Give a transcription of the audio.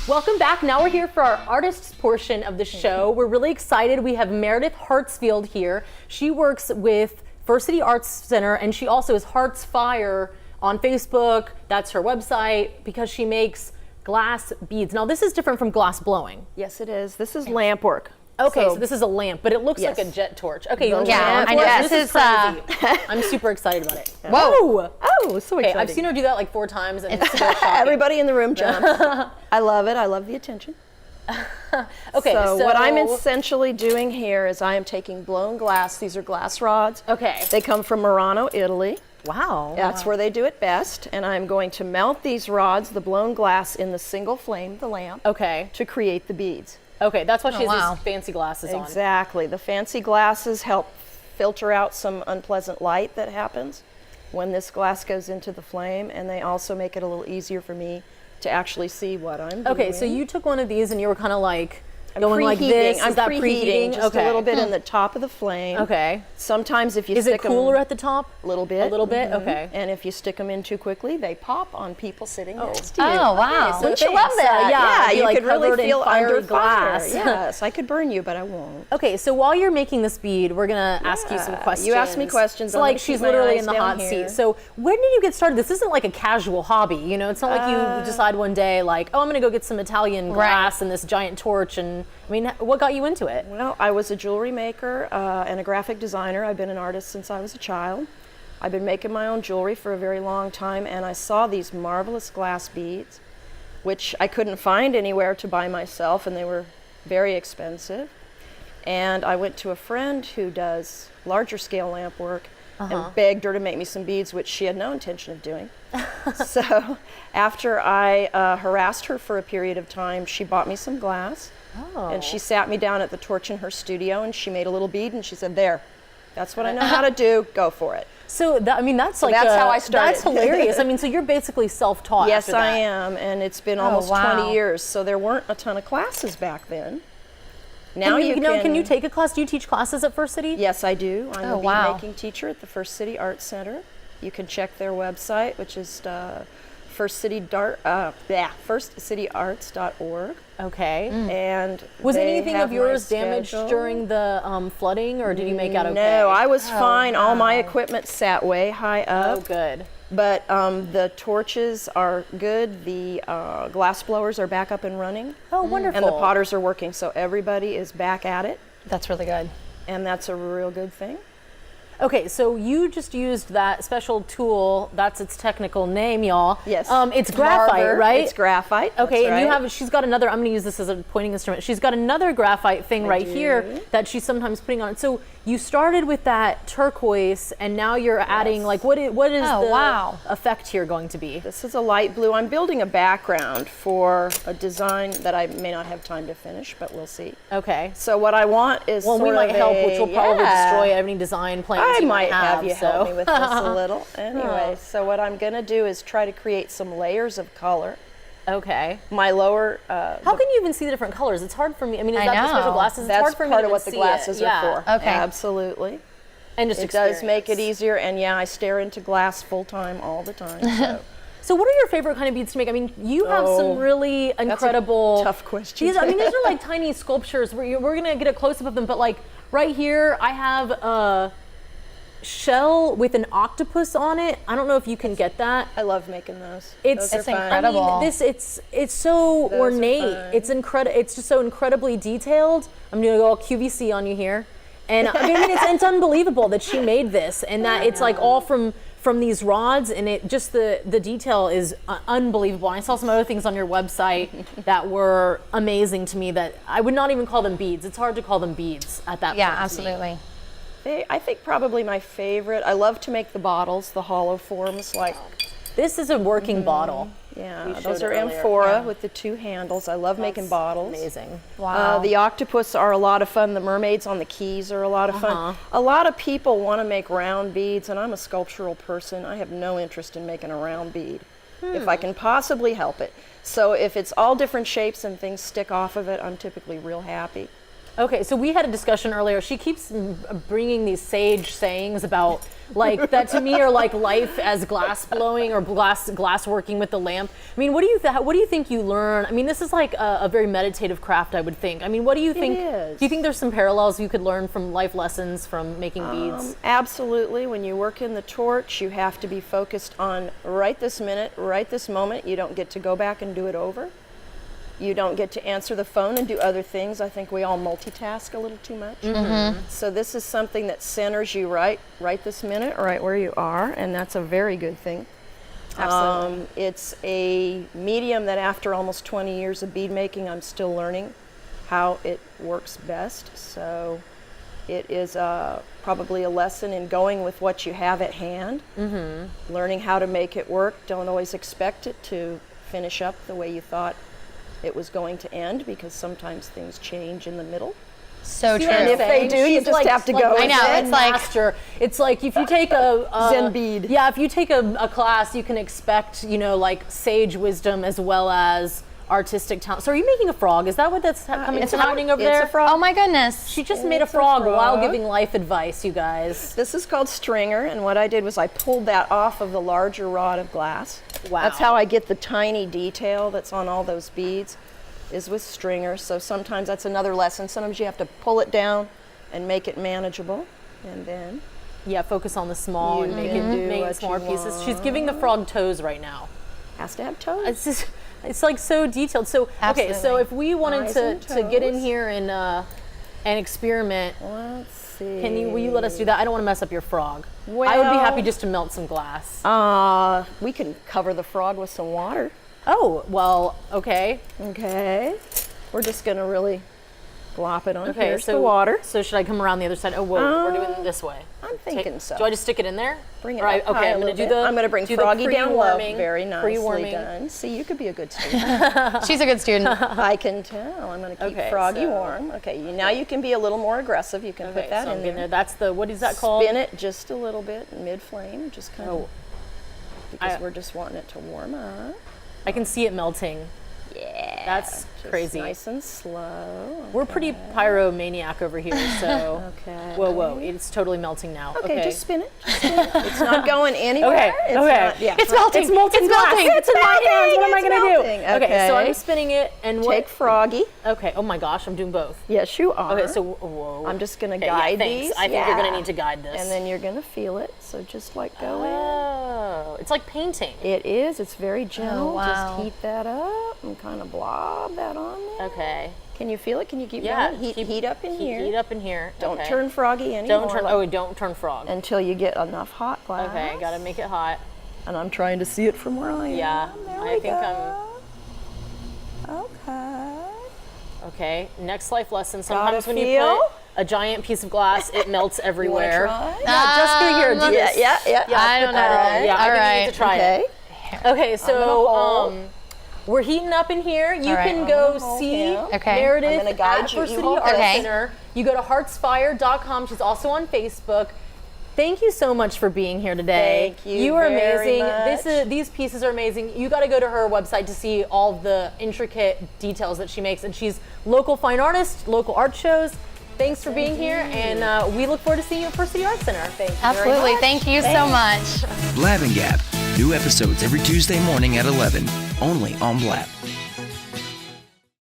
Welcome back. Now we're here for our artists portion of the show. We're really excited. We have Meredith Hartsfield here. She works with First City Arts Center, and she also is Hartsfire on Facebook. That's her website, because she makes glass beads. Now this is different from glass blowing. Yes, it is. This is lamp work. Okay, so this is a lamp, but it looks like a jet torch. Okay, yeah, I know. This is crazy. I'm super excited about it. Whoa! Oh, so exciting. I've seen her do that like 4 times, and it's so shocking. Everybody in the room jumps. I love it. I love the attention. Okay, so what I'm essentially doing here is I am taking blown glass. These are glass rods. Okay. They come from Murano, Italy. Wow. That's where they do it best. And I'm going to melt these rods, the blown glass, in the single flame, the lamp, to create the beads. Okay, that's why she has these fancy glasses on. Exactly. The fancy glasses help filter out some unpleasant light that happens when this glass goes into the flame, and they also make it a little easier for me to actually see what I'm doing. Okay, so you took one of these and you were kind of like going like this. I'm preheating just a little bit in the top of the flame. Okay. Sometimes if you stick them... Is it cooler at the top? A little bit. A little bit? Okay. And if you stick them in too quickly, they pop on people sitting next to you. Oh, wow. Okay, so don't you love that? Yeah, you like could really feel under glass. Yes, I could burn you, but I won't. Okay, so while you're making this bead, we're going to ask you some questions. You ask me questions. So like she's literally in the hot seat. So when did you get started? This isn't like a casual hobby, you know? It's not like you decide one day like, oh, I'm going to go get some Italian glass and this giant torch. And I mean, what got you into it? Well, I was a jewelry maker and a graphic designer. I've been an artist since I was a child. I've been making my own jewelry for a very long time, and I saw these marvelous glass beads, which I couldn't find anywhere to buy myself, and they were very expensive. And I went to a friend who does larger scale lamp work and begged her to make me some beads, which she had no intention of doing. So after I harassed her for a period of time, she bought me some glass. And she sat me down at the torch in her studio, and she made a little bead, and she said, "There, that's what I know how to do. Go for it." So I mean, that's like that's how I started. That's hilarious. I mean, so you're basically self-taught. Yes, I am, and it's been almost 20 years. So there weren't a ton of classes back then. Now can you take a class? Do you teach classes at First City? Yes, I do. I'm a bead making teacher at the First City Arts Center. You can check their website, which is firstcityarts.org. Okay. And was anything of yours damaged during the flooding, or did you make out okay? No, I was fine. All my equipment sat way high up. Oh, good. But the torches are good. The glass blowers are back up and running. Oh, wonderful. And the potters are working, so everybody is back at it. That's really good. And that's a real good thing. Okay, so you just used that special tool. That's its technical name, y'all. Yes. It's graphite, right? It's graphite. Okay, and you she's got another, I'm gonna use this as a pointing instrument. She's got another graphite thing here that she's sometimes putting on. So you started with that turquoise, and now you're adding, like, what is the effect here going to be? This is a light blue. I'm building a background for a design that I may not have time to finish, but we'll see. Okay. So what I want is we might help, which will probably destroy any design plans I you might have you help me with this a little. Anyway, so what I'm going to do is try to create some layers of color. Okay. My lower... How can you even see the different colors? It's hard for me. I mean, is that the special glasses? It's hard for me to part of what the glasses are for. Okay. Absolutely. And just it does make it easier. And yeah, I stare into glass full time all the time. So. So what are your favorite kind of beads to make? I mean, you have some really incredible... That's a tough question. These are like tiny sculptures. We're going to get a close-up of them, but like right here, I have a shell with an octopus on it. I don't know if you can get that. I love making those. It's incredible. I mean, it's so ornate. It's incredible. It's just so incredibly detailed. I'm going to go all QVC on you here. And I mean, it's unbelievable that she made this, and that it's like all from these rods, and it just the detail is unbelievable. I saw some other things on your website that were amazing to me that I would not even call them beads. It's hard to call them beads at that point. Yeah, absolutely. I think probably my favorite, I love to make the bottles, the hollow forms. Like this is a working bottle. Yeah, those are amphora with the 2 handles. I love making bottles. Amazing. Wow. The octopus are a lot of fun. The mermaids on the keys are a lot of fun. A lot of people want to make round beads, and I'm a sculptural person. I have no interest in making a round bead if I can possibly help it. So if it's all different shapes and things stick off of it, I'm typically real happy. Okay, so we had a discussion earlier. She keeps bringing these sage sayings about, like, that to me are like life as glass blowing or glass working with the lamp. I mean, what do you think you learn? I mean, this is like a very meditative craft, I would think. I mean, what do you think? It is. Do you think there's some parallels you could learn from life lessons from making beads? Absolutely. When you work in the torch, you have to be focused on right this minute, right this moment. You don't get to go back and do it over. You don't get to answer the phone and do other things. I think we all multitask a little too much. So this is something that centers you right this minute, right where you are, and that's a very good thing. Absolutely. It's a medium that after almost 20 years of bead making, I'm still learning how it works best. So it is probably a lesson in going with what you have at hand, learning how to make it work. Don't always expect it to finish up the way you thought it was going to end, because sometimes things change in the middle. So true. And if they do, you just have to go. I know, it's like master. It's like if you take a Zen bead. Yeah, if you take a class, you can expect, you know, like sage wisdom as well as artistic talent. So are you making a frog? Is that what that's happening over there? It's a frog. oh my goodness. She just made a frog while giving life advice, you guys. This is called stringer, and what I did was I pulled that off of the larger rod of glass. Wow. That's how I get the tiny detail that's on all those beads, is with stringer. So sometimes that's another lesson. Sometimes you have to pull it down and make it manageable, and then Yeah, focus on the small and make it what smaller you pieces. want. She's giving the frog toes right now. has to have toes. It's just, it's like so detailed. So okay, so Absolutely. if we wanted Eyes to and get in toes. here and experiment, Let's see. will you let us do that? I don't want to mess up your frog. I would be Well- happy just to melt some glass. We can cover the frog with some water. Oh, well, okay. Okay. We're just gonna really glop it on. Okay, Here's so the water. So should I come around the other side? Oh, whoa, we're doing it this way. I'm thinking so. Do I just stick it in there? Bring it All right, up high okay, a I'm gonna little do bit. the I'm gonna bring do the Froggy down low. pre-warming, Very nicely pre-warming. done. See, you could be a good student. She's a good student. I can tell. I'm gonna keep Okay, Froggy so- warm. Okay, now you can be a little more aggressive. You can Okay, put that so I'm in getting there. That's the, what is that called? Spin it just a little bit mid-flame, just kind of, Oh, because we're just wanting it to warm up. I can see it melting. Yeah. That's just crazy. Nice and slow. We're pretty pyromaniac over here, so. Okay. Whoa, it's totally melting now. Okay, just spin it. Just spin it. It's not going anywhere. Okay, It's okay. not- yeah. It's melting. It's molten It's glass. melting. It's in my hands. What am I It's gonna melting. do? Okay, so Okay. I'm spinning it, and what? Take Froggy. Okay. Oh my gosh, I'm doing both. Yes, you are. Okay, so whoa. I'm just gonna Okay, yeah, guide thanks. these. I think you're gonna Yeah. need to guide this. And then you're gonna feel it. So just like go in. Oh, it's like painting. It is. It's very gentle. wow. Just heat that up and kind of blob that on there. Okay. Can you feel it? Can you keep Yeah. going? Heat up in here. Heat up in here. Don't Okay. turn Froggy anymore. Don't turn. Oh, don't turn frog. until you get enough hot glass. Okay, gotta make it hot. And I'm trying to see it from where I am. Yeah, There I we think go. Okay. Okay. Next life lesson. Sometimes when you feel? put a giant piece of glass, it melts everywhere. try? Yeah, just go here. Do Yeah, this. yeah. I don't Put that in there. know. Yeah, I All think you need right. to try Okay. it. Okay, so hold. we're heating up in here. You All right. can I'm go gonna hold see him. Okay. Meredith I'm gonna guide at you. First You City hold Art Okay. Center. You go to hartsfire.com. She's also on Facebook. Thank you so much for being here today. Thank you You are very amazing. These pieces are amazing. You got to go to her website to see all the intricate details that she makes. And she's local fine artist, local art shows. Thanks for being here, and we look forward to seeing you at First City Art Center. Thank you. Absolutely. Thank you so much. Blab and Gab. New episodes every Tuesday morning at 11, only on Blab.